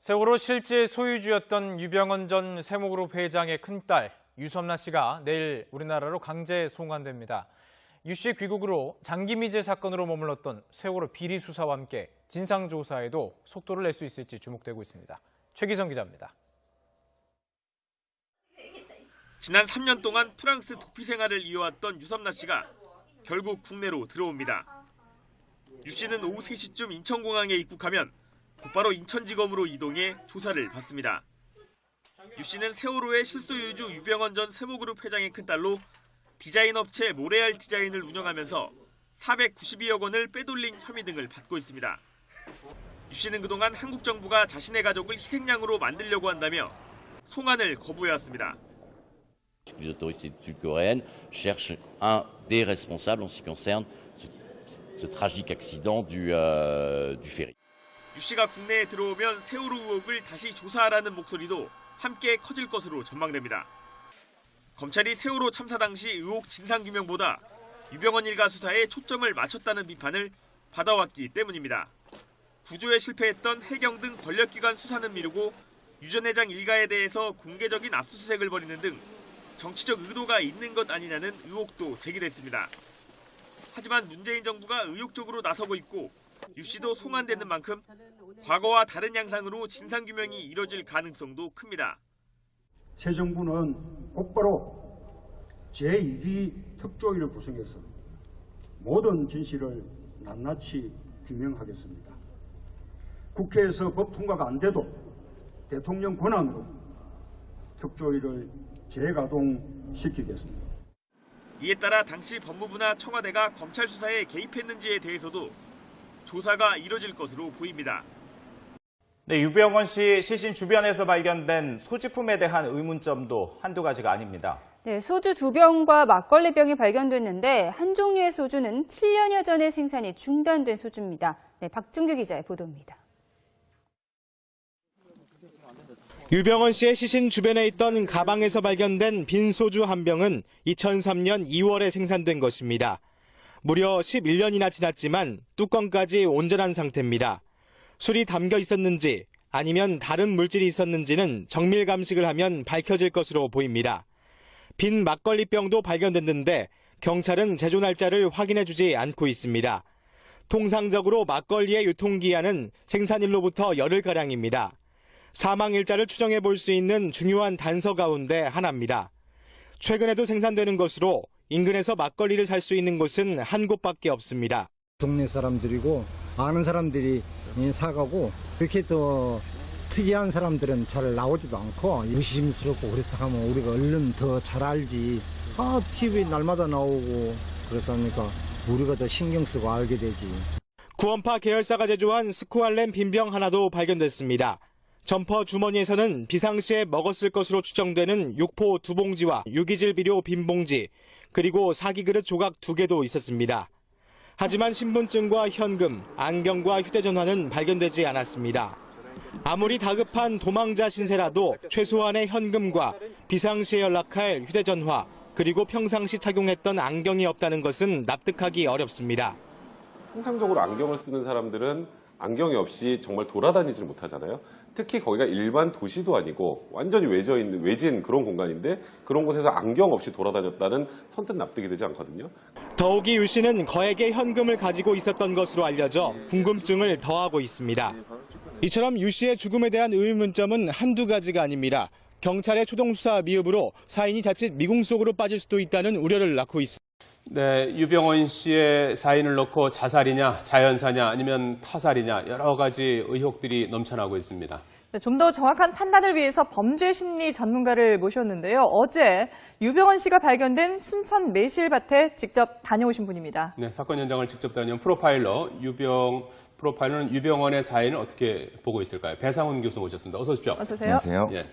세월호 실제 소유주였던 유병언 전 세모그룹 회장의 큰딸 유섬나 씨가 내일 우리나라로 강제 송환됩니다. 유 씨의 귀국으로 장기미제 사건으로 머물렀던 세월호 비리 수사와 함께 진상조사에도 속도를 낼 수 있을지 주목되고 있습니다. 최기성 기자입니다. 지난 3년 동안 프랑스 도피 생활을 이어왔던 유섬나 씨가 결국 국내로 들어옵니다. 유 씨는 오후 3시쯤 인천공항에 입국하면 곧바로 인천지검으로 이동해 조사를 받습니다. 유 씨는 세월호의 실소유주 유병언 전 세모그룹 회장의 큰딸로 디자인 업체 모레알 디자인을 운영하면서 492억 원을 빼돌린 혐의 등을 받고 있습니다. 유 씨는 그동안 한국 정부가 자신의 가족을 희생양으로 만들려고 한다며 송환을 거부해왔습니다. Les autorités sud-coréennes cherchent un des responsables en ce qui concerne ce tragique accident du ferry. 유 씨가 국내에 들어오면 세월호 의혹을 다시 조사하라는 목소리도 함께 커질 것으로 전망됩니다. 검찰이 세월호 참사 당시 의혹 진상규명보다 유병언 일가 수사에 초점을 맞췄다는 비판을 받아왔기 때문입니다. 구조에 실패했던 해경 등 권력기관 수사는 미루고 유 전 회장 일가에 대해서 공개적인 압수수색을 벌이는 등 정치적 의도가 있는 것 아니냐는 의혹도 제기됐습니다. 하지만 문재인 정부가 의욕적으로 나서고 있고 유 씨도 송환되는 만큼 과거와 다른 양상으로 진상규명이 이뤄질 가능성도 큽니다. 새 정부는 곧바로 제2기 특조위를 구성해서 모든 진실을 낱낱이 규명하겠습니다. 국회에서 법 통과가 안 돼도 대통령 권한으로 특조위를 재가동시키겠습니다. 이에 따라 당시 법무부나 청와대가 검찰 수사에 개입했는지에 대해서도 조사가 이뤄질 것으로 보입니다. 네, 유병언 씨 시신 주변에서 발견된 소지품에 대한 의문점도 한두 가지가 아닙니다. 네, 소주 2병과 막걸리 병이 발견됐는데 한 종류의 소주는 7년여 전에 생산이 중단된 소주입니다. 네, 박준규 기자의 보도입니다. 유병언 씨의 시신 주변에 있던 가방에서 발견된 빈 소주 한 병은 2003년 2월에 생산된 것입니다. 무려 11년이나 지났지만 뚜껑까지 온전한 상태입니다. 술이 담겨 있었는지 아니면 다른 물질이 있었는지는 정밀 감식을 하면 밝혀질 것으로 보입니다. 빈 막걸리병도 발견됐는데 경찰은 제조 날짜를 확인해주지 않고 있습니다. 통상적으로 막걸리의 유통기한은 생산일로부터 열흘가량입니다. 사망일자를 추정해 볼 수 있는 중요한 단서 가운데 하나입니다. 최근에도 생산되는 것으로 인근에서 막걸리를 살 수 있는 곳은 한 곳밖에 없습니다. 동네 사람들이고 아는 사람들이 사가고 이렇게 더 특이한 사람들은 잘 나오지도 않고 의심스럽고 그렇다 하면 우리가 얼른 더 잘 알지. TV 날마다 나오고 그래서 하니까 우리가 더 신경 쓰고 알게 되지. 구원파 계열사가 제조한 스코알렌 빈병 하나도 발견됐습니다. 점퍼 주머니에서는 비상시에 먹었을 것으로 추정되는 육포 2봉지와 유기질 비료 빈 봉지, 그리고 사기 그릇 조각 2개도 있었습니다. 하지만 신분증과 현금, 안경과 휴대전화는 발견되지 않았습니다. 아무리 다급한 도망자 신세라도 최소한의 현금과 비상시에 연락할 휴대전화, 그리고 평상시 착용했던 안경이 없다는 것은 납득하기 어렵습니다. 통상적으로 안경을 쓰는 사람들은 안경이 없이 정말 돌아다니질 못하잖아요. 특히 거기가 일반 도시도 아니고 완전히 외진 그런 공간인데 그런 곳에서 안경 없이 돌아다녔다는 선뜻 납득이 되지 않거든요. 더욱이 유 씨는 거액의 현금을 가지고 있었던 것으로 알려져 궁금증을 더하고 있습니다. 이처럼 유 씨의 죽음에 대한 의문점은 한두 가지가 아닙니다. 경찰의 초동수사 미흡으로 사인이 자칫 미궁 속으로 빠질 수도 있다는 우려를 낳고 있습니다. 네, 유병언 씨의 사인을 놓고 자살이냐, 자연사냐, 아니면 타살이냐 여러 가지 의혹들이 넘쳐나고 있습니다. 네, 좀 더 정확한 판단을 위해서 범죄 심리 전문가를 모셨는데요. 어제 유병언 씨가 발견된 순천 매실밭에 직접 다녀오신 분입니다. 네, 사건 현장을 직접 다녀온 프로파일러는 유병언의 사인을 어떻게 보고 있을까요? 배상훈 교수 모셨습니다. 어서 오십시오. 어서 오세요. 안녕하세요. 예.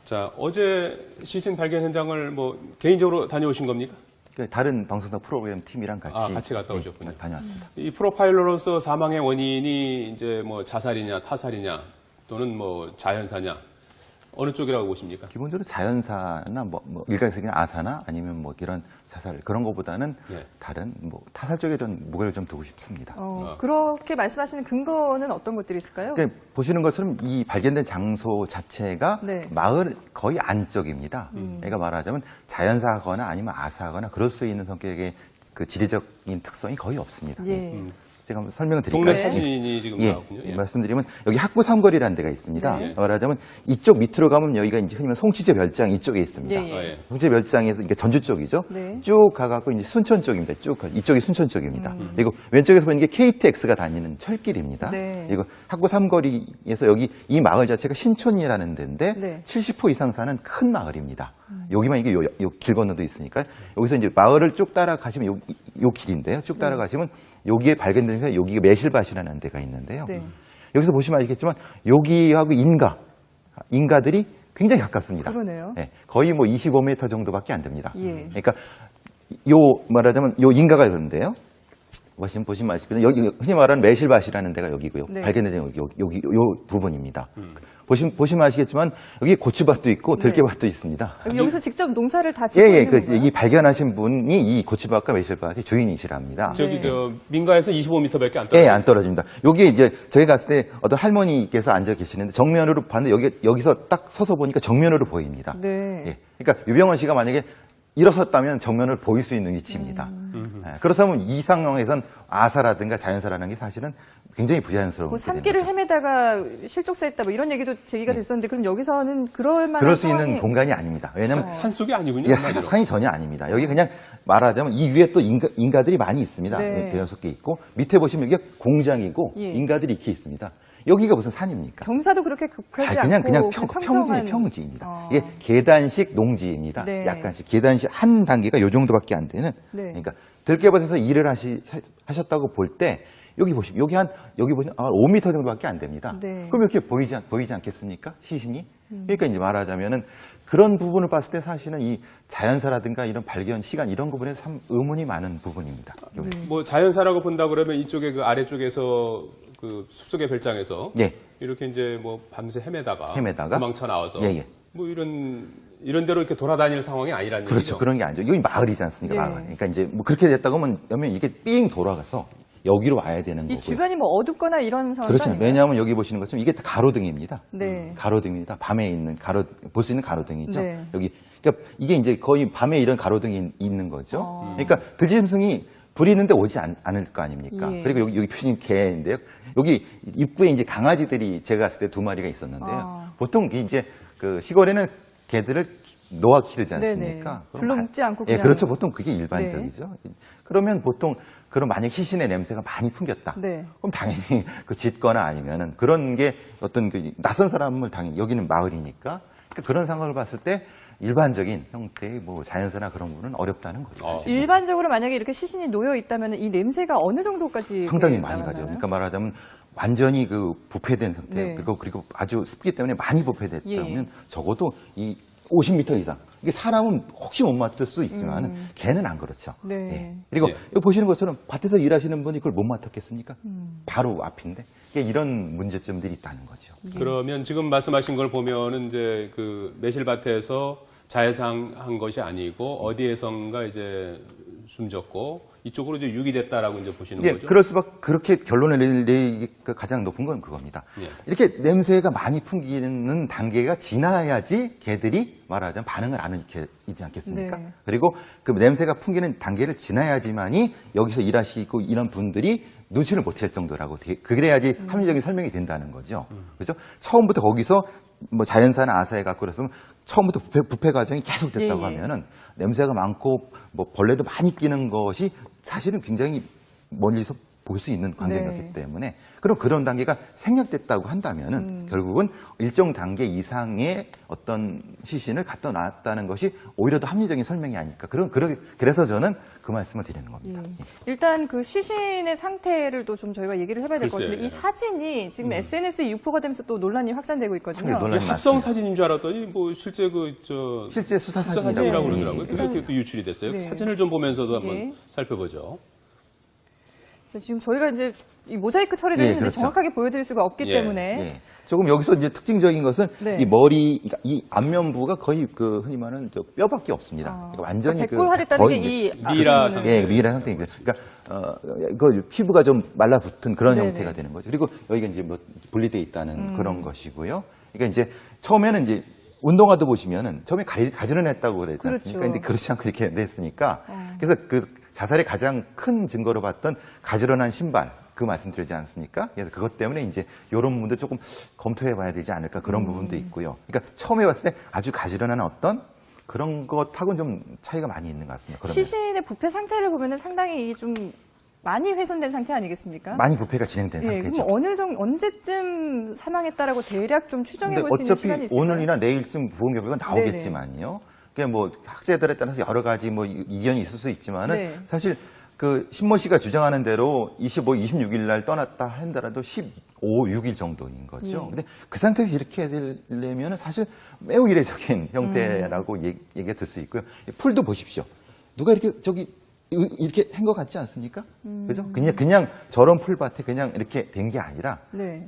자, 어제 시신 발견 현장을 개인적으로 다녀오신 겁니까? 다른 방송사 프로그램 팀이랑 같이 갔다 오셨군요. 다녀왔습니다. 이 프로파일러로서 사망의 원인이 이제 자살이냐, 타살이냐, 또는 자연사냐 어느 쪽이라고 보십니까? 기본적으로 자연사나 뭐 일각에서는 아사나 아니면 뭐 이런 자살 그런 것보다는 네. 다른 뭐 타살 쪽에 좀 무게를 좀 두고 싶습니다. 그렇게 말씀하시는 근거는 어떤 것들이 있을까요? 그러니까 보시는 것처럼 이 발견된 장소 자체가 네. 마을 거의 안쪽입니다. 그러니까 말하자면 자연사거나 아니면 아사거나 그럴 수 있는 성격의 그 지리적인 특성이 거의 없습니다. 예. 제가 한번 설명을 드릴까요? 동네 사진이 지금 나왔군요. 예. 말씀드리면 여기 학구 삼거리라는 데가 있습니다. 네. 말하자면 이쪽 밑으로 가면 여기가 이제 흔히 말하면 송치제 별장 이쪽에 있습니다. 예. 송치제 별장에서 이게 전주 쪽이죠. 네. 쭉 가갖고 이제 순천 쪽입니다. 쭉 이쪽이 순천 쪽입니다. 그리고 왼쪽에서 보이는 게 KTX가 다니는 철길입니다. 네. 그리고 학구 삼거리에서 여기 이 마을 자체가 신촌이라는 데인데 네. 70% 이상 사는 큰 마을입니다. 여기만 이게 요 길 건너도 있으니까 여기서 이제 마을을 쭉 따라가시면 요 길인데요. 쭉 따라가시면 여기에 발견된 데가 여기가 매실밭이라는 데가 있는데요. 네. 여기서 보시면 알겠지만 여기하고 인가들이 굉장히 가깝습니다. 그러네요. 네, 거의 뭐 25m 정도밖에 안 됩니다. 예. 그러니까 요 말하자면 요 인가가 있는데요. 보시면 아시겠지만 여기 흔히 말하는 매실밭이라는 데가 여기고요. 네. 발견된 데가 여기 요 부분입니다. 보시면 아시겠지만 여기 고추밭도 있고 들깨밭도 있습니다. 여기서 직접 농사를 다 짓고 있는 건가요? 이 발견하신 분이 이 고추밭과 매실밭의 주인이시랍니다. 저기 저 민가에서 25m밖에 안 떨어져요. 예, 안 떨어집니다. 여기 이제 저희 갔을 때 어떤 할머니께서 앉아 계시는데 정면으로 봤는데 여기서 딱 서서 보니까 정면으로 보입니다. 네. 예. 그러니까 유병헌 씨가 만약에 일어섰다면 정면을 보일 수 있는 위치입니다. 예, 그렇다면 이 상황에선 아사라든가 자연사라는 게 사실은 굉장히 부자연스러운. 뭐 산길을 헤매다가 실족사했다 뭐 이런 얘기도 제기가 됐었는데 그럼 여기서는 그럴 만한 그럴 수 상황이... 있는 공간이 아닙니다. 왜냐하면 산속이 아니군요. 예, 산이 전혀 아닙니다. 여기 그냥 말하자면 이 위에 또 인가들이 많이 있습니다. 네. 대여섯 개 있고 밑에 보시면 여기가 공장이고 예. 인가들이 이렇게 있습니다. 여기가 무슨 산입니까? 경사도 그렇게 급하지 그냥 않고 평지입니다. 이게 계단식 농지입니다. 네. 약간씩 계단식 한 단계가 요 정도밖에 안 되는. 네. 그러니까 들깨밭에서 일을 하셨다고 볼 때 여기 보시면 여기 보시면 5m 정도밖에 안 됩니다. 네. 그럼 이렇게 보이지 않겠습니까? 시신이. 그러니까 이제 말하자면은 그런 부분을 봤을 때 사실은 이 자연사라든가 이런 발견 시간 이런 부분에 참 의문이 많은 부분입니다. 뭐 자연사라고 본다 그러면 이쪽에 그 아래쪽에서 그 숲속의 별장에서 예. 이렇게 이제 뭐 밤새 헤매다가 도망쳐 나와서 예. 뭐 이런 데로 이렇게 돌아다닐 상황이 아니라는 그렇죠. 얘기죠. 그런 게 아니죠. 여기 마을이지 않습니까? 예. 마을. 그러니까 이제 뭐 그렇게 됐다고 하면 이게 삥 돌아가서 여기로 와야 되는 이 거고요. 주변이 뭐 어둡거나 이런 상황이 그렇죠. 아닌가요? 왜냐하면 여기 보시는 것처럼 이게 다 가로등입니다. 네. 가로등입니다. 밤에 있는 볼 수 있는 가로등이죠. 네. 여기 그러니까 이게 이제 거의 밤에 이런 가로등이 있는 거죠. 그러니까 들짐승이 부리는데 오지 않을 거 아닙니까? 예. 그리고 여기 표신 개인데요. 여기 입구에 이제 강아지들이 제가 갔을 때 2마리가 있었는데요. 보통 이제 그 시골에는 개들을 놓아 기르지 않습니까? 네네. 둘러붙지 않고 예, 그냥. 그렇죠. 보통 그게 일반적이죠. 그러면 보통 그런 만약 시신의 냄새가 많이 풍겼다. 네. 그럼 당연히 그 짖거나 아니면은 그런 게 어떤 그 낯선 사람을 당연히 여기는 마을이니까 그러니까 그런 상황을 봤을 때 일반적인 형태의 뭐 자연사나 그런 거는 어렵다는 거죠. 일반적으로 만약에 이렇게 시신이 놓여 있다면 이 냄새가 어느 정도까지 상당히 많이 가죠. 그러니까 말하자면 완전히 그 부패된 상태 네. 그리고 아주 습기 때문에 많이 부패됐다면 예. 적어도 이 50m 이상. 이게 사람은 혹시 못 맡을 수 있지만 개는 안 그렇죠. 네. 예. 그리고 여기 보시는 것처럼 밭에서 일하시는 분이 그걸 못 맡았겠습니까? 바로 앞인데 이런 문제점들이 있다는 거죠. 그러면 지금 말씀하신 걸 보면은 이제 그 매실밭에서 자해상한 것이 아니고 어디에선가 이제 숨졌고 이쪽으로 이제 유기됐다라고 이제 보시는 거죠. 그럴 수밖에 그렇게 결론을 내리기가 가장 높은 건 그겁니다. 이렇게 냄새가 많이 풍기는 단계가 지나야지 개들이 말하자면 반응을 안 하지 않겠습니까? 네. 그리고 그 냄새가 풍기는 단계를 지나야지만이 여기서 일하시고 이런 분들이 눈치를 못 챌 정도라고 그래야지 합리적인 설명이 된다는 거죠. 그렇죠? 처음부터 거기서 뭐 자연사나 아사에 갖고 그랬으면 처음부터 부패 과정이 계속 됐다고 하면은 냄새가 많고 뭐 벌레도 많이 끼는 것이 사실은 굉장히 멀리서 볼 수 있는 광경이었기 때문에 그럼 그런 단계가 생략됐다고 한다면은 결국은 일정 단계 이상의 어떤 시신을 갖다 놨다는 것이 오히려 더 합리적인 설명이 아닐까. 그래서 저는 그 말씀을 드리는 겁니다. 일단 그 시신의 상태를 또 좀 저희가 얘기를 해봐야 될 것 같은데 이 사진이 지금 SNS에 유포가 되면서 또 논란이 확산되고 있거든요. 합성 사진인 줄 알았더니 뭐 실제 실제 수사 사진이라고 그러더라고요. 그래서 또 유출이 됐어요. 네. 사진을 좀 보면서도 한번 살펴보죠. 지금 저희가 이제 이 모자이크 처리를 했는데 그렇죠. 정확하게 보여드릴 수가 없기 때문에 조금 여기서 이제 특징적인 것은 네. 이 머리, 이 안면부가 거의 그 흔히 말하는 저 뼈밖에 없습니다. 그러니까 완전히 백골화됐다는 게 이 미라 상태. 미라 상태입니다. 그러니까 그 피부가 좀 말라붙은 그런 네네. 형태가 되는 거죠. 그리고 여기가 이제 뭐 분리돼 있다는 그런 것이고요. 그러니까 이제 처음에는 이제 운동화도 보시면은 처음에 가지런했다고 그랬지 않습니까? 그렇죠. 근데 그렇지 않고 이렇게 됐으니까 그래서 그 자살의 가장 큰 증거로 봤던 가지런한 신발 그 말씀드리지 않습니까? 그래서 그것 때문에 이제 이런 부분도 조금 검토해 봐야 되지 않을까 그런 부분도 있고요. 그러니까 처음에 봤을 때 아주 가지런한 어떤 그런 것하고는 좀 차이가 많이 있는 것 같습니다. 그러면. 시신의 부패 상태를 보면은 상당히 좀 많이 훼손된 상태 아니겠습니까? 많이 부패가 진행된 상태죠. 그럼 언제쯤 사망했다라고 대략 좀 추정해 근데 볼 수 있는 어차피 시간이 있을까요? 오늘이나 내일쯤 부검 결과가 나오겠지만요. 그게 뭐 학자들에 따라서 여러 가지 뭐 이견이 있을 수 있지만은 사실 그 신모 씨가 주장하는 대로 25, 26일 날 떠났다 한다라도 15, 6일 정도인 거죠. 근데 그 상태에서 이렇게 되려면 사실 매우 이례적인 형태라고 얘기가 들 수 있고요. 풀도 보십시오. 누가 이렇게 이렇게 한 것 같지 않습니까? 그죠? 그냥 저런 풀밭에 그냥 이렇게 된 게 아니라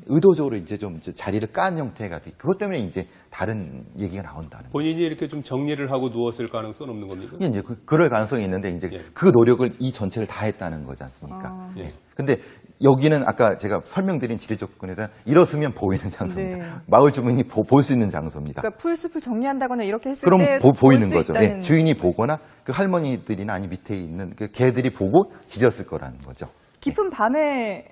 의도적으로 이제 좀 자리를 깐 형태가 돼. 그것 때문에 이제 다른 얘기가 나온다는 거죠. 본인이 이렇게 좀 정리를 하고 누웠을 가능성은 없는 겁니까? 이제 그럴 가능성이 있는데 이제 그 노력을 이 전체를 다 했다는 거지 않습니까? 근데 여기는 아까 제가 설명드린 지리 조건에서 일어서면 보이는 장소입니다. 마을 주민이 볼 수 있는 장소입니다. 그러니까 풀숲을 정리한다거나 이렇게 했을 그럼 때 보이는 거죠. 있다는... 주인이 보거나 그 할머니들이나 아니 밑에 있는 그 개들이 보고 짖었을 거라는 거죠. 깊은 밤에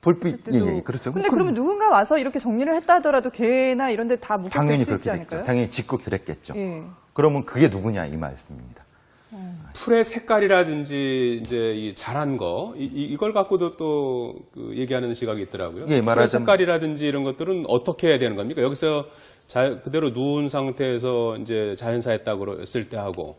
불빛, 그렇죠. 근데 그러면 누군가 와서 이렇게 정리를 했다 하더라도 개나 이런 데 다 묶여 당연히 있을 수 있지 그렇게 않을까요? 됐죠. 당연히 짚고 그랬겠죠. 그러면 그게 누구냐 이 말씀입니다. 풀의 색깔이라든지 이제 이 자란 거 이걸 갖고도 또 그 얘기하는 시각이 있더라고요. 풀의 색깔이라든지 이런 것들은 어떻게 해야 되는 겁니까? 여기서 그대로 누운 상태에서 이제 자연사했다고 했을 때 하고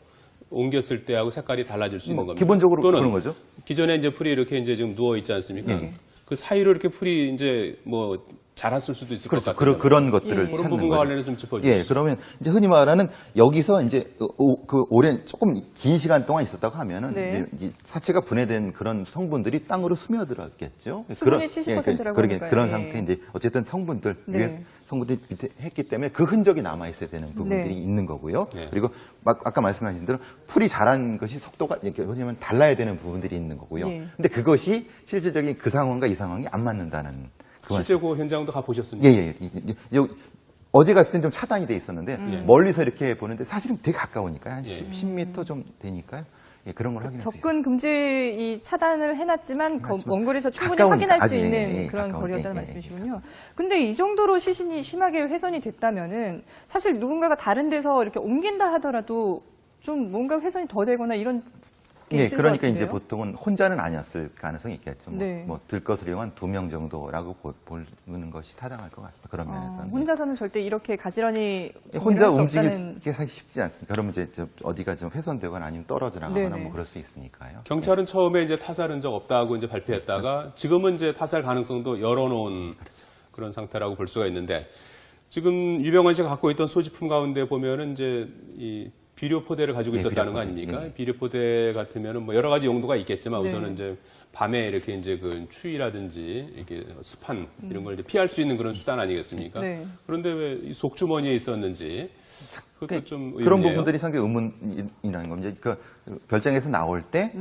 옮겼을 때 하고 색깔이 달라질 수 있는 겁니다. 기본적으로 또는 그런 거죠. 기존에 이제 풀이 이렇게 이제 지금 누워 있지 않습니까? 그 사이로 이렇게 풀이 이제 뭐 자랐을 수도 있을 것 같아요. 그런 것들을 그런 찾는 부분과 거죠. 관련해서 좀 짚어주시죠. 그러면 이제 흔히 말하는 여기서 이제 그 오랜 조금 긴 시간 동안 있었다고 하면은 이제 사체가 분해된 그런 성분들이 땅으로 스며들었겠죠. 수분이 70%라고 하니까요. 그런 상태 이제 어쨌든 성분들 위에 성분들이 밑에 했기 때문에 그 흔적이 남아 있어야 되는 부분들이 있는 거고요. 그리고 아까 말씀하신 대로 풀이 자란 것이 속도가 이렇게 왜냐면 달라야 되는 부분들이 있는 거고요. 근데 그것이 실질적인 그 상황과 이 상황이 안 맞는다는. 실제 그 현장도 가보셨습니까? 어제 갔을 땐 좀 차단이 돼 있었는데 멀리서 이렇게 보는데 사실은 되게 가까우니까요. 한 10m 좀 되니까요. 그런 걸 확인할 수 있어요. 접근 금지 이 차단을 해놨지만 원거리에서 충분히 확인할 수 있는 그런 거리였다는 말씀이시군요. 근데 이 정도로 시신이 심하게 훼손이 됐다면은 사실 누군가가 다른 데서 이렇게 옮긴다 하더라도 좀 뭔가 훼손이 더 되거나 이런 그러니까 이제 보통은 혼자는 아니었을 가능성이 있겠죠. 뭐 들것을 이용한 2명 정도라고 보는 것이 타당할 것 같습니다. 그런 면에서는. 혼자서는 절대 이렇게 가지런히 혼자 움직이기 사실 쉽지 않습니다. 그러면 이제 어디가 좀 훼손되거나 아니면 떨어져 나가거나 뭐 그럴 수 있으니까요. 경찰은 처음에 이제 타살 흔적 없다고 이제 발표했다가 지금은 이제 타살 가능성도 열어놓은 그런 상태라고 볼 수가 있는데 지금 유병헌 씨가 갖고 있던 소지품 가운데 보면은 이제 이 비료포대를 가지고 있었다는 거 아닙니까? 비료포대 같으면은 뭐 여러 가지 용도가 있겠지만 우선은 이제 밤에 이렇게 이제 그 추위라든지 이렇게 습한 이런 걸 이제 피할 수 있는 그런 수단 아니겠습니까? 그런데 왜 이 속주머니에 있었는지 그것도 좀 의문이에요. 그런 부분들이 상당히 의문이라는 겁니다. 그 별장에서 나올 때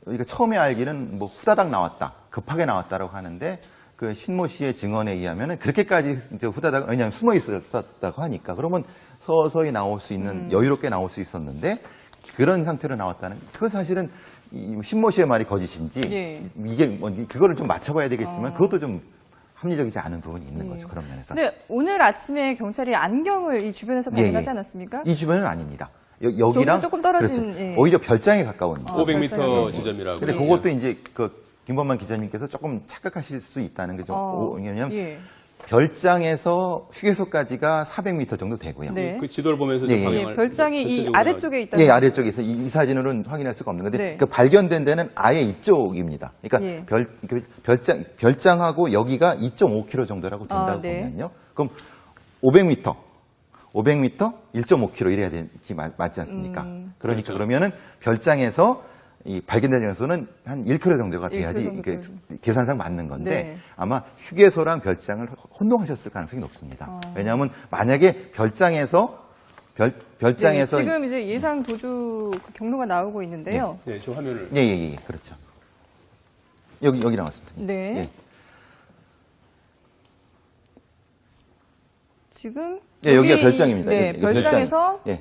우리가 처음에 알기는 뭐 후다닥 나왔다, 급하게 나왔다라고 하는데 그 신모 씨의 증언에 의하면은 그렇게까지 이제 후다닥 왜냐하면 숨어 있었다고 하니까 그러면 서서히 나올 수 있는 여유롭게 나올 수 있었는데 그런 상태로 나왔다는 그 사실은 이 신모 씨의 말이 거짓인지 이게 뭐 그거를 좀 맞춰봐야 되겠지만 그것도 좀 합리적이지 않은 부분이 있는 거죠. 그런 면에서. 근데 오늘 아침에 경찰이 안경을 이 주변에서 발견하지 않았습니까? 이 주변은 아닙니다. 여기랑 조금 떨어진 오히려 별장에 가까운 500m 지점이라고. 근데 그것도 이제 그 김범만 기자님께서 조금 착각하실 수 있다는 게 좀 왜냐면 별장에서 휴게소까지가 400m 정도 되고요. 그 지도를 보면서 별장이 이 아래쪽에 있다. 아래쪽에 있어. 이 사진으로는 확인할 수가 없는 건데 그 발견된 데는 아예 이쪽입니다. 그러니까 별장하고 여기가 2.5km 정도라고 된다고 보면요. 그럼 500m, 1.5km 이래야 되지 맞지 않습니까? 그러니까 그러면은 별장에서 이 발견된 장소는 한 1km 정도가 돼야지 1km 이게 계산상 맞는 건데 네. 아마 휴게소랑 별장을 혼동하셨을 가능성이 높습니다. 왜냐하면 만약에 별장에서 네, 별장에서 지금 이제 예상 도주 그 경로가 나오고 있는데요. 네, 저 화면을. 예, 그렇죠. 여기 나왔습니다. 네. 예. 지금 여기가 별장입니다. 네, 예, 별장에서 예.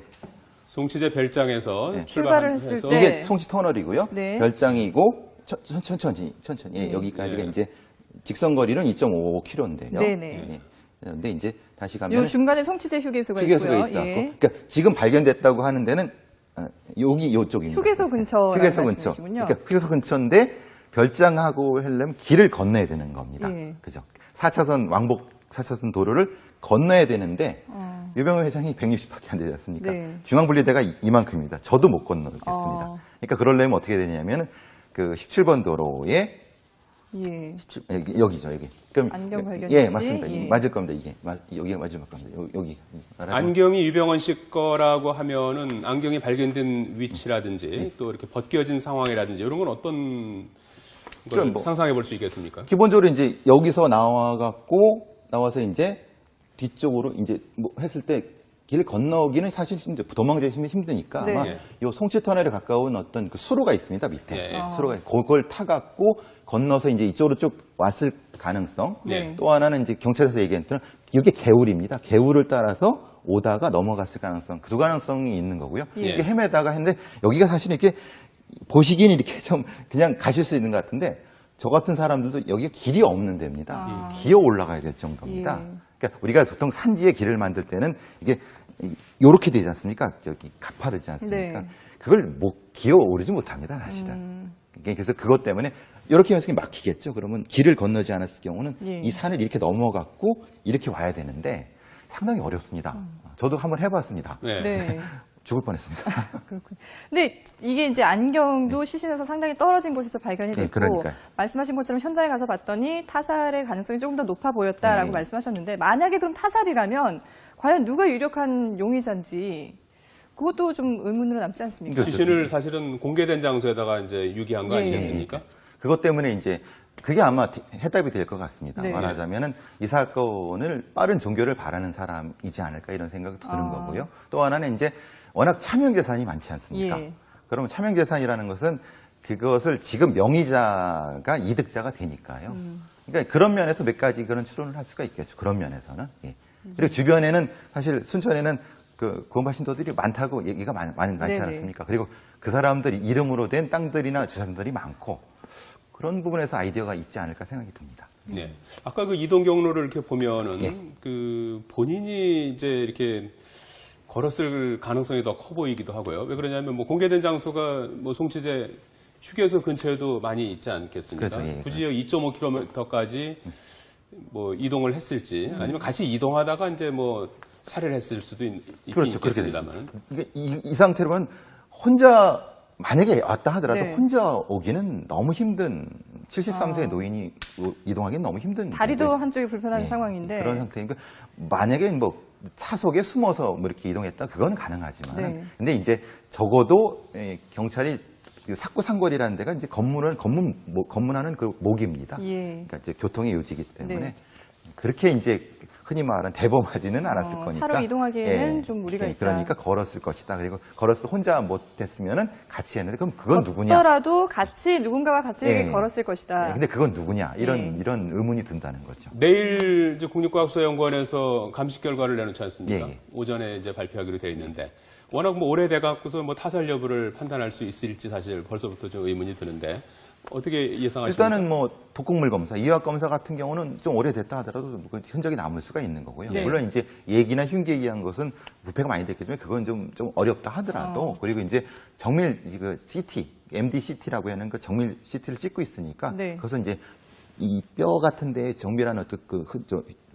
송치제 별장에서 출발을 했을 때 이게 송치 터널이고요. 네. 별장이고 천천히 예, 여기까지가 이제 직선거리는 2.5km인데요. 네네. 예. 그런데 이제 다시 가면 요 중간에 송치제 휴게소가 휴게소가 있고요. 있었고, 예. 그러니까 지금 발견됐다고 하는 데는 요쪽입니다. 휴게소 근처. 휴게소 근처. 그러니까 휴게소 근처인데 별장하고 하려면 길을 건너야 되는 겁니다. 예. 그죠? 4차선 왕복 4차선 도로를 건너야 되는데 유병헌 회장이 160밖에 안 되지 않습니까? 네. 중앙분리대가 이만큼입니다. 저도 못 건너겠습니다. 그러니까 그러려면 어떻게 되냐면 그 17번 도로에 예. 여기죠, 여기. 그럼 안경 발견 예, 시? 맞습니다. 예. 맞을 겁니다. 이게 여기가 맞을 겁니다. 여기. 안경이 유병헌 씨 거라고 하면은 안경이 발견된 위치라든지 또 이렇게 벗겨진 상황이라든지 이런 건 어떤 걸 상상해 볼 수 있겠습니까? 기본적으로 이제 여기서 나와서 이제 뒤쪽으로 이제 뭐 했을 때 길 건너기는 사실 이제 도망치시면 힘드니까 네. 아마 요 송치 터널에 가까운 어떤 그 수로가 있습니다 밑에 예. 수로가 그걸 타갖고 건너서 이제 이쪽으로 쭉 왔을 가능성. 네. 또 하나는 이제 경찰에서 얘기했던 이게 개울입니다. 개울을 따라서 오다가 넘어갔을 가능성, 그 두 가능성이 있는 거고요. 예. 이게 헤매다가 했는데 여기가 사실 이렇게 보시기에는 이렇게 좀 그냥 가실 수 있는 것 같은데 저 같은 사람들도 여기가 길이 없는 데입니다. 기어 올라가야 될 정도입니다. 예. 그러니까 우리가 보통 산지에 길을 만들 때는 이게 요렇게 되지 않습니까? 저기 가파르지 않습니까? 네. 그걸 기어 오르지 못합니다, 사실은. 그래서 그것 때문에 이렇게 해서 막히겠죠. 그러면 길을 건너지 않았을 경우는 예. 이 산을 이렇게 넘어갔고 이렇게 와야 되는데 상당히 어렵습니다. 저도 한번 해봤습니다. 네. 죽을 뻔했습니다. 그렇군요. 근데 이게 이제 안경도 시신에서 상당히 떨어진 곳에서 발견이 됐고 그러니까요. 말씀하신 것처럼 현장에 가서 봤더니 타살의 가능성이 조금 더 높아 보였다라고 네. 말씀하셨는데 만약에 그럼 타살이라면 과연 누가 유력한 용의자인지 그것도 좀 의문으로 남지 않습니까? 시신을 사실은 공개된 장소에다가 이제 유기한 거 예. 아니겠습니까? 그것 때문에 이제 그게 아마 해답이 될 것 같습니다. 네. 말하자면은 이 사건을 빠른 종결을 바라는 사람이지 않을까 이런 생각이 드는 거고요. 또 하나는 이제 워낙 차명재산이 많지 않습니까? 예. 그러면 차명재산이라는 것은 그것을 지금 명의자가 이득자가 되니까요. 그러니까 그런 면에서 몇 가지 그런 추론을 할 수가 있겠죠. 그런 면에서는. 예. 그리고 주변에는 사실 순천에는 그 구원받으신도들이 많다고 얘기가 많지 네네. 않습니까? 그리고 그 사람들이 이름으로 된 땅들이나 주산들이 많고 그런 부분에서 아이디어가 있지 않을까 생각이 듭니다. 네. 아까 그 이동 경로를 이렇게 보면은 예. 그 본인이 이제 이렇게 걸었을 가능성이 더 커 보이기도 하고요. 왜 그러냐면 뭐 공개된 장소가 뭐 송치제 휴게소 근처에도 많이 있지 않겠습니까? 그렇죠. 예. 굳이 2.5km까지 뭐 이동을 했을지 아니면 같이 이동하다가 이제 뭐 살해를 했을 수도 그렇죠. 그렇게 있겠습니다만. 그러니까 이 상태로는 혼자 만약에 왔다 하더라도 네. 혼자 오기는 너무 힘든 73세의 노인이 이동하기는 너무 힘든 다리도 건데. 한쪽이 불편한 네, 상황인데 그런 상태니까 만약에 뭐 차 속에 숨어서 뭐 이렇게 이동했다 그건 가능하지만 네. 근데 이제 적어도 경찰이 그 사구상거리라는 데가 이제 검문하는 그 목입니다. 예. 그러니까 이제 교통의 요지이기 때문에 네. 그렇게 이제 흔히 말하는 대범하지는 않았을 거니까. 차로 이동하기에는 좀 무리가 있다. 그러니까 걸었을 것이다. 그리고 걸어서 혼자 못 됐으면은 같이 했는데 그럼 그건 누구냐? 걷더라도 같이 누군가와 같이 예. 걸었을 것이다. 근데 그건 누구냐? 이런 예. 이런 의문이 든다는 거죠. 내일 이제 국립과학수사연구원에서 감식 결과를 내놓지 않습니까? 예. 오전에 이제 발표하기로 되어 있는데 워낙 뭐 오래돼 갖고서 뭐 타살 여부를 판단할 수 있을지 사실 벌써부터 좀 의문이 드는데 어떻게 예상하십니까? 일단은 뭐 독극물 검사, 이화학 검사 같은 경우는 좀 오래됐다 하더라도 그 흔적이 남을 수가 있는 거고요. 네. 물론 이제 얘기나 흉기에 의한 것은 부패가 많이 됐기 때문에 그건 좀 어렵다 하더라도 그리고 이제 정밀 그 CT, MD-CT라고 하는 그 정밀 CT를 찍고 있으니까 네. 그것은 이제 이 뼈 같은 데에 정밀한 어떤 그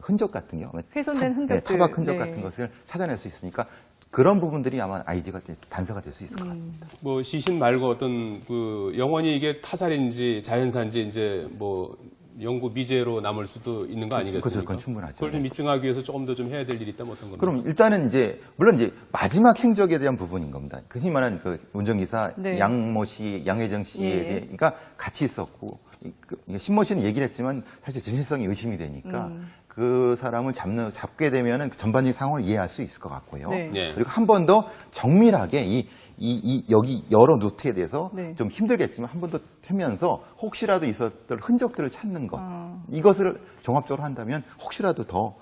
흔적 같은 경우, 훼손된 흔적들. 타박 흔적 네. 같은 것을 찾아낼 수 있으니까 그런 부분들이 아마 아이디가 단서가 될 수 있을 것 같습니다. 뭐 시신 말고 어떤 그 영원히 이게 타살인지 자연사인지 이제 뭐 영구 미제로 남을 수도 있는 거 아니겠습니까? 그렇죠, 그건 충분하죠. 그걸 좀 입증하기 위해서 조금 더 좀 해야 될 일이 있다면 어떤 겁니까? 그럼 일단은 이제 물론 이제 마지막 행적에 대한 부분인 겁니다. 그 흔히 말하는 그 운전기사 네. 양모 씨, 양혜정 씨가 같이 있었고 신모 씨는 얘기를 했지만 사실 진실성이 의심이 되니까 그 사람을 잡게 되면은 전반적인 상황을 이해할 수 있을 것 같고요. 네. 네. 그리고 한 번 더 정밀하게 여기 여러 루트에 대해서 네. 좀 힘들겠지만 한 번 더 태면서 혹시라도 있었던 흔적들을 찾는 것 이것을 종합적으로 한다면 혹시라도 더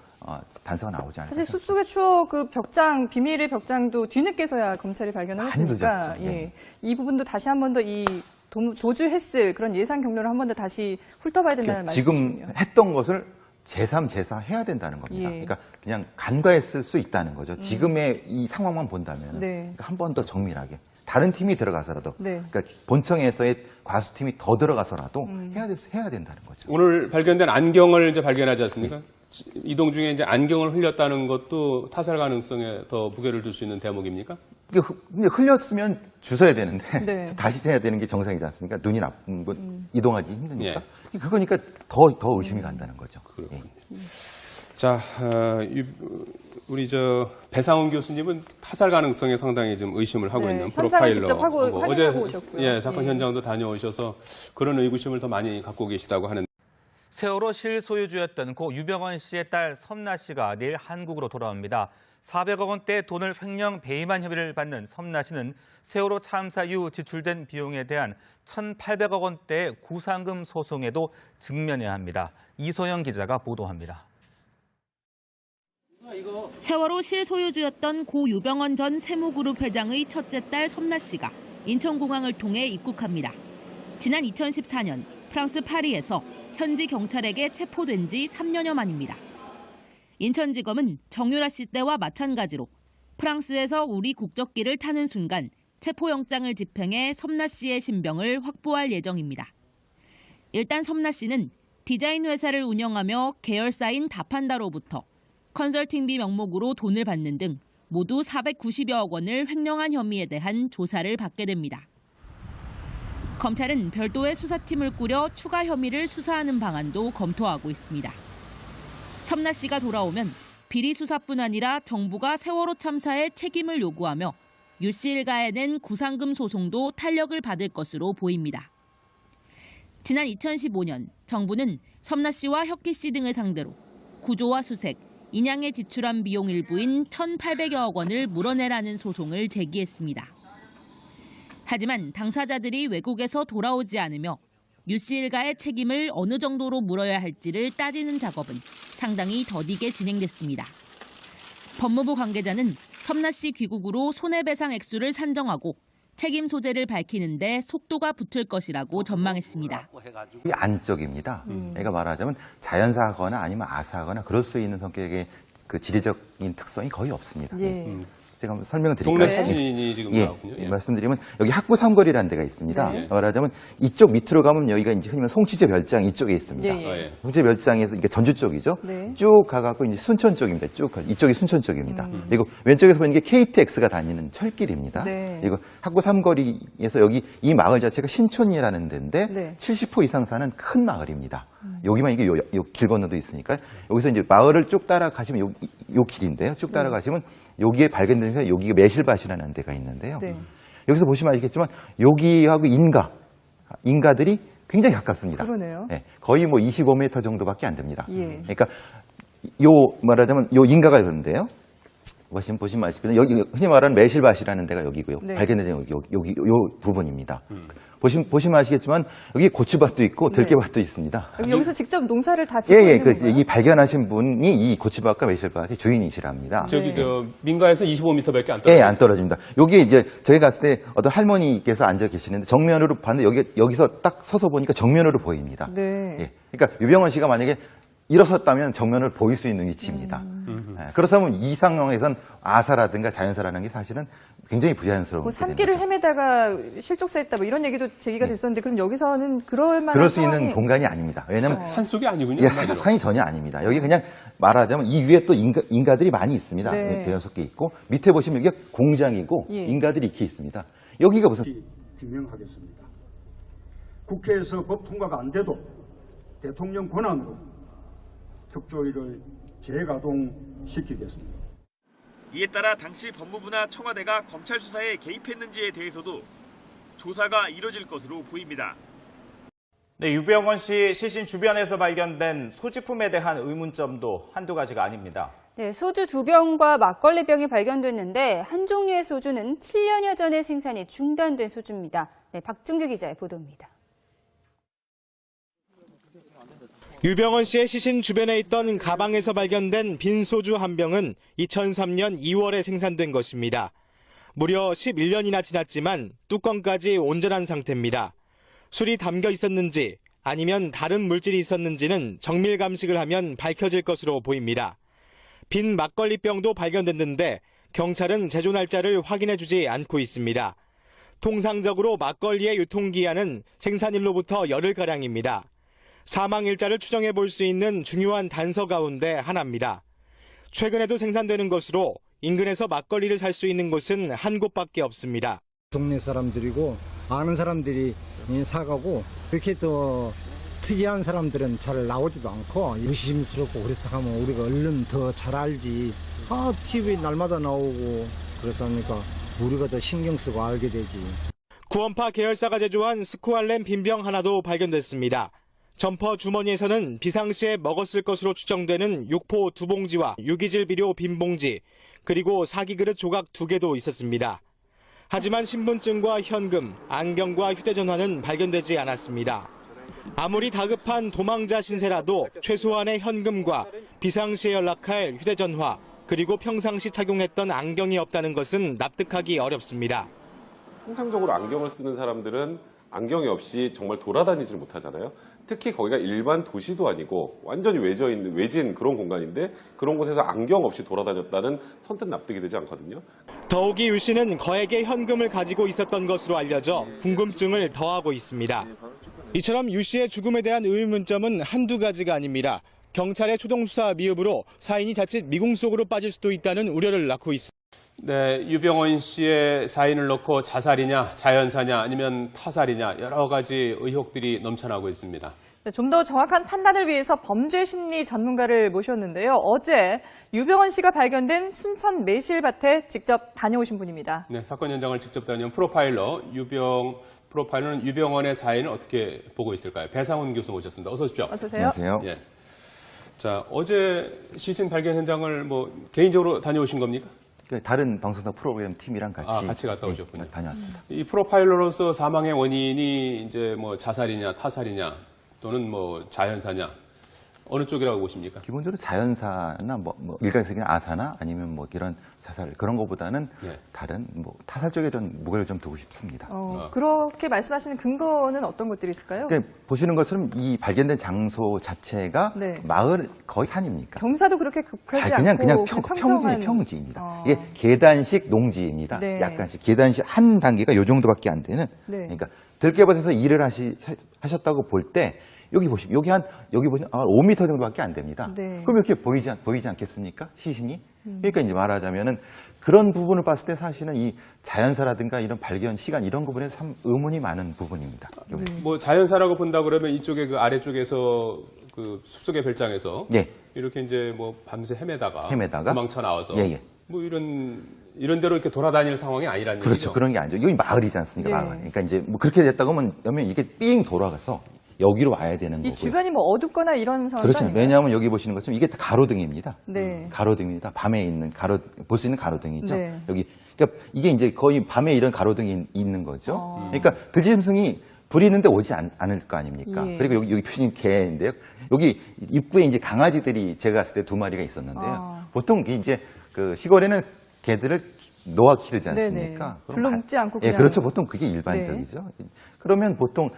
단서가 나오지 않을까. 사실 숲속의 추억 그 벽장 비밀의 벽장도 뒤늦게서야 검찰이 발견을 많이 했으니까 늦었죠. 네. 이 부분도 다시 한 번 더 이 도주했을 그런 예상 경로를 한 번 더 다시 훑어봐야 된다는 지금 말씀이시군요. 했던 것을 제3, 제4 해야 된다는 겁니다. 예. 그러니까 그냥 간과했을 수 있다는 거죠. 지금의 이 상황만 본다면 네. 한 번 더 정밀하게 다른 팀이 들어가서라도 네. 그러니까 본청에서의 과수팀이 더 들어가서라도 해야 된다는 거죠. 오늘 발견된 안경을 이제 발견하지 않습니까? 이동 중에 이제 안경을 흘렸다는 것도 타살 가능성에 더 무게를 둘 수 있는 대목입니까? 근데 흘렸으면 주워야 되는데 네. 다시 해야 되는 게 정상이지 않습니까? 눈이 나쁜 분 이동하기 힘드니까. 그거니까 더 의심이 간다는 거죠. 그렇군요. 자, 우리 배상훈 교수님은 타살 가능성에 상당히 좀 의심을 하고 네, 있는 현장을 프로파일러. 직접 어제 확인하고 오셨고요. 사건 현장도 다녀오셔서 그런 의구심을 더 많이 갖고 계시다고 하는데. 세월호 실소유주였던 고 유병언 씨의 딸 섬나 씨가 내일 한국으로 돌아옵니다. 400억 원대 돈을 횡령 배임한 혐의를 받는 섬나 씨는 세월호 참사 이후 지출된 비용에 대한 1,800억 원대의 구상금 소송에도 직면해야 합니다. 이소영 기자가 보도합니다. 세월호 실소유주였던 고 유병언 전 세무그룹 회장의 첫째 딸 섬나 씨가 인천공항을 통해 입국합니다. 지난 2014년 프랑스 파리에서 현지 경찰에게 체포된 지 3년여 만입니다. 인천지검은 정유라 씨 때와 마찬가지로 프랑스에서 우리 국적기를 타는 순간 체포영장을 집행해 섬나 씨의 신병을 확보할 예정입니다. 일단 섬나 씨는 디자인 회사를 운영하며 계열사인 다판다로부터 컨설팅비 명목으로 돈을 받는 등 모두 490여억 원을 횡령한 혐의에 대한 조사를 받게 됩니다. 검찰은 별도의 수사팀을 꾸려 추가 혐의를 수사하는 방안도 검토하고 있습니다. 섬나 씨가 돌아오면 비리 수사뿐 아니라 정부가 세월호 참사의 책임을 요구하며 유 씨 일가에 낸 구상금 소송도 탄력을 받을 것으로 보입니다. 지난 2015년 정부는 섬나 씨와 혁기 씨 등을 상대로 구조와 수색, 인양에 지출한 비용 일부인 1,800여억 원을 물어내라는 소송을 제기했습니다. 하지만 당사자들이 외국에서 돌아오지 않으며 유 씨 일가의 책임을 어느 정도로 물어야 할지를 따지는 작업은 상당히 더디게 진행됐습니다. 법무부 관계자는 섬나 씨 귀국으로 손해배상 액수를 산정하고 책임 소재를 밝히는 데 속도가 붙을 것이라고 전망했습니다. 이 안적입니다. 그러니까 말하자면 자연사하거나 아니면 아사하거나 그럴 수 있는 성격의 그 지리적인 특성이 거의 없습니다. 예. 제가 한번 설명을 드릴까요? 동네 사진이 지금 나왔군요. 예. 말씀드리면 여기 학구 삼거리라는 데가 있습니다. 네. 말하자면 이쪽 밑으로 가면 여기가 이제 흔히 송치제 별장 이쪽에 있습니다. 예. 송치제 별장에서 이게 전주 쪽이죠. 네. 쭉 가갖고 이제 순천 쪽입니다. 쭉 이쪽이 순천 쪽입니다. 그리고 왼쪽에서 보이는 게 KTX가 다니는 철길입니다. 네. 그리고 학구 삼거리에서 여기 이 마을 자체가 신촌이라는 데인데 네. 70호 이상 사는 큰 마을입니다. 여기만 이게 요 길 건너도 있으니까 여기서 이제 마을을 쭉 따라가시면 요 길인데요. 쭉 따라가시면 여기에 발견된 여기가 매실밭이라는 데가 있는데요. 네. 여기서 보시면 아시겠지만 여기하고 인가들이 굉장히 가깝습니다. 그러네요. 네, 거의 뭐 25m 정도밖에 안 됩니다. 예. 그러니까 말하자면 요 인가가 그런데요. 보시면 아시겠지만 여기 흔히 말하는 매실밭이라는 데가 여기고요. 네. 발견된 여기 요 부분입니다. 보시면 아시겠지만 여기 고추밭도 있고 들깨밭도 있습니다. 여기서 직접 농사를 다 짓고 있는 건가요? 이 발견하신 분이 이 고추밭과 매실밭의 주인이시랍니다. 저기 민가에서 25m밖에 안 떨어져요. 예, 안 떨어집니다. 여기 이제 저희 갔을 때 어떤 할머니께서 앉아 계시는데 정면으로 봤는데 여기서 딱 서서 보니까 정면으로 보입니다. 네. 예. 그러니까 유병언 씨가 만약에 일어섰다면 정면을 보일 수 있는 위치입니다. 그렇다면 이 상황에선 아사라든가 자연사라는 게 사실은 굉장히 부자연스러운 뭐 산길을 헤매다가 실족사했다 뭐 이런 얘기도 제기가 됐었는데 그럼 여기서는 그럴 수 있는 공간이 아닙니다. 왜냐하면 산속이 아니군요. 예, 산이 전혀 아닙니다. 여기 그냥 말하자면 이 위에 또 인가들이 많이 있습니다. 네. 대여섯 개 있고 밑에 보시면 이게 공장이고 예. 인가들이 이렇게 있습니다. 여기가 무슨 규명하겠습니다. 국회에서 법 통과가 안 돼도 대통령 권한으로 특조위를 재가동시키겠습니다. 이에 따라 당시 법무부나 청와대가 검찰 수사에 개입했는지에 대해서도 조사가 이뤄질 것으로 보입니다. 네, 유병원 씨 시신 주변에서 발견된 소지품에 대한 의문점도 한두 가지가 아닙니다. 네, 소주 2병과 막걸리병이 발견됐는데 한 종류의 소주는 7년여 전에 생산이 중단된 소주입니다. 네, 박준규 기자의 보도입니다. 유병원 씨의 시신 주변에 있던 가방에서 발견된 빈 소주 한 병은 2003년 2월에 생산된 것입니다. 무려 11년이나 지났지만 뚜껑까지 온전한 상태입니다. 술이 담겨 있었는지 아니면 다른 물질이 있었는지는 정밀 감식을 하면 밝혀질 것으로 보입니다. 빈 막걸리병도 발견됐는데 경찰은 제조 날짜를 확인해주지 않고 있습니다. 통상적으로 막걸리의 유통기한은 생산일로부터 열흘가량입니다. 사망일자를 추정해 볼 수 있는 중요한 단서 가운데 하나입니다. 최근에도 생산되는 것으로 인근에서 막걸리를 살 수 있는 곳은 한 곳밖에 없습니다. 동네 사람들이고 아는 사람들이 사가고 그렇게 또 특이한 사람들은 잘 나오지도 않고 의심스럽고 그렇다 하면 우리가 얼른 더 잘 알지. TV 날마다 나오고 그래서 하니까 우리가 더 신경 쓰고 알게 되지. 구원파 계열사가 제조한 스코알렘 빈병 하나도 발견됐습니다. 점퍼 주머니에서는 비상시에 먹었을 것으로 추정되는 육포 2봉지와 유기질 비료 빈 봉지, 그리고 사기그릇 조각 2개도 있었습니다. 하지만 신분증과 현금, 안경과 휴대전화는 발견되지 않았습니다. 아무리 다급한 도망자 신세라도 최소한의 현금과 비상시에 연락할 휴대전화, 그리고 평상시 착용했던 안경이 없다는 것은 납득하기 어렵습니다. 통상적으로 안경을 쓰는 사람들은 안경이 없이 정말 돌아다니질 못하잖아요. 특히 거기가 일반 도시도 아니고 완전히 외진 그런 공간인데 그런 곳에서 안경 없이 돌아다녔다는 선뜻 납득이 되지 않거든요. 더욱이 유 씨는 거액의 현금을 가지고 있었던 것으로 알려져 궁금증을 더하고 있습니다. 이처럼 유 씨의 죽음에 대한 의문점은 한두 가지가 아닙니다. 경찰의 초동수사 미흡으로 사인이 자칫 미궁 속으로 빠질 수도 있다는 우려를 낳고 있습니다. 네, 유병원 씨의 사인을 놓고 자살이냐, 자연사냐, 아니면 타살이냐 여러 가지 의혹들이 넘쳐나고 있습니다. 좀 더 정확한 판단을 위해서 범죄 심리 전문가를 모셨는데요. 어제 유병원 씨가 발견된 순천 매실밭에 직접 다녀오신 분입니다. 네, 사건 현장을 직접 다녀온 프로파일러는 유병원의 사인을 어떻게 보고 있을까요? 배상훈 교수 모셨습니다. 어서 오십시오. 어서 오세요. 안녕하세요. 예. 자, 어제 시신 발견 현장을 개인적으로 다녀오신 겁니까? 다른 방송사 프로그램 팀이랑 같이 갔다 오셨군요. 다녀왔습니다. 이 프로파일러로서 사망의 원인이 이제 자살이냐, 타살이냐, 또는 자연사냐, 어느 쪽이라고 보십니까? 기본적으로 자연사나 일각에서는 아사나 아니면 이런 자살 그런 것보다는 다른 타살 쪽에 좀 무게를 좀 두고 싶습니다. 그렇게 말씀하시는 근거는 어떤 것들이 있을까요? 그러니까 보시는 것처럼 이 발견된 장소 자체가 마을 거의 산입니까? 경사도 그렇게 급하지 그냥 않고 평지입니다. 이게 계단식 농지입니다. 약간씩 계단식 한 단계가 요 정도밖에 안 되는. 그러니까 들깨밭에서 일을 하셨다고 볼 때 여기 보시면 여기 보시면 5m 정도밖에 안 됩니다. 그럼 이렇게 보이지 않겠습니까? 시신이? 그러니까 이제 말하자면은 그런 부분을 봤을 때 사실은 이 자연사라든가 이런 발견 시간 이런 부분에 참 의문이 많은 부분입니다. 자연사라고 본다 그러면 이쪽에 그 아래쪽에서 그 숲속의 별장에서 이렇게 이제 밤새 헤매다가 도망쳐 나와서 이런 데로 이렇게 돌아다닐 상황이 아니라는 그렇죠. 얘기죠. 그런 게 아니죠. 여기 마을이지 않습니까? 마을. 그러니까 이제 그렇게 됐다고 하면 이게 삥 돌아가서 여기로 와야 되는 거고요. 이 주변이 어둡거나 이런 상황이 그렇죠. 왜냐하면 여기 보시는 것처럼 이게 다 가로등입니다. 가로등입니다. 밤에 있는 볼 수 있는 가로등이죠. 여기 그러니까 이게 이제 거의 밤에 이런 가로등이 있는 거죠. 그러니까 들짐승이 불이 있는데 오지 않을 거 아닙니까? 그리고 여기 표시는 개인데요. 여기 입구에 이제 강아지들이 제가 갔을 때 2마리가 있었는데요. 보통 이제 그 시골에는 개들을 놓아 기르지 않습니까? 불러먹지 않고 그냥. 그렇죠. 보통 그게 일반적이죠. 그러면 보통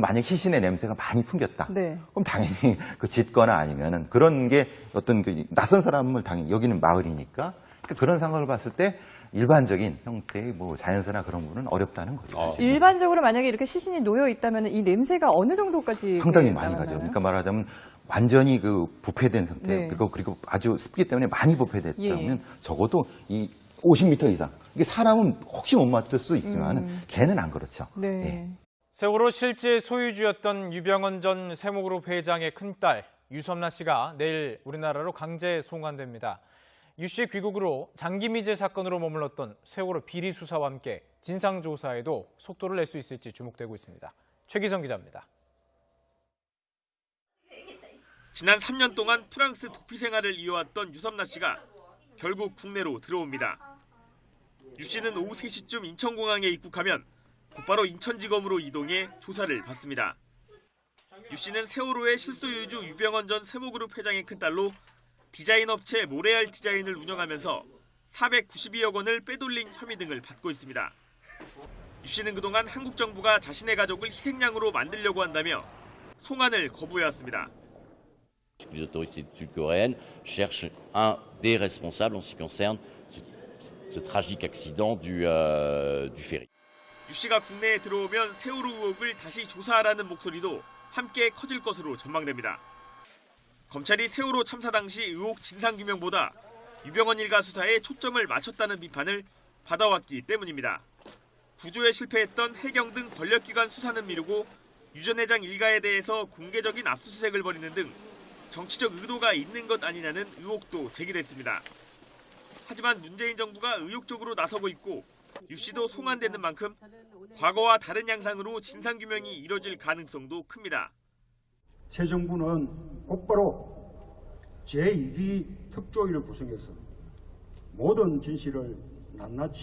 만약 시신의 냄새가 많이 풍겼다. 그럼 당연히 짖거나 아니면은 그런 게 어떤 낯선 사람을 당연히 여기는 마을이니까 그런 상황을 봤을 때 일반적인 형태의 자연사나 그런 부분은 어렵다는 거죠. 일반적으로 만약에 이렇게 시신이 놓여 있다면 이 냄새가 어느 정도까지 상당히 많이 가죠. 그러니까 말하자면 완전히 부패된 상태 그리고 아주 습기 때문에 많이 부패됐다면 적어도 이 50m 이상. 이게 사람은 혹시 못 맞을 수 있지만 개는 안 그렇죠. 세월호 실제 소유주였던 유병언 전 세모그룹 회장의 큰딸 유섬나 씨가 내일 우리나라로 강제 송환됩니다. 유 씨의 귀국으로 장기미제 사건으로 머물렀던 세월호 비리 수사와 함께 진상조사에도 속도를 낼 수 있을지 주목되고 있습니다. 최기성 기자입니다. 지난 3년 동안 프랑스 도피 생활을 이어왔던 유섬나 씨가 결국 국내로 들어옵니다. 유 씨는 오후 3시쯤 인천공항에 입국하면 곧바로 인천지검으로 이동해 조사를 받습니다. 유 씨는 세월호의 실소유주 유병언 전 세모그룹 회장의 큰딸로 디자인 업체 모레알 디자인을 운영하면서 492억 원을 빼돌린 혐의 등을 받고 있습니다. 유 씨는 그동안 한국 정부가 자신의 가족을 희생양으로 만들려고 한다며 송환을 거부해왔습니다. Les autorités sud-coréennes cherchent un des responsables en ce qui concerne ce tragique accident du ferry. 유 씨가 국내에 들어오면 세월호 의혹을 다시 조사하라는 목소리도 함께 커질 것으로 전망됩니다. 검찰이 세월호 참사 당시 의혹 진상규명보다 유병언 일가 수사에 초점을 맞췄다는 비판을 받아왔기 때문입니다. 구조에 실패했던 해경 등 권력기관 수사는 미루고 유 전 회장 일가에 대해서 공개적인 압수수색을 벌이는 등 정치적 의도가 있는 것 아니냐는 의혹도 제기됐습니다. 하지만 문재인 정부가 의욕적으로 나서고 있고 유 씨도 송환되는 만큼 과거와 다른 양상으로 진상규명이 이뤄질 가능성도 큽니다. 새 정부는 곧바로 제2기 특조위를 구성해서 모든 진실을 낱낱이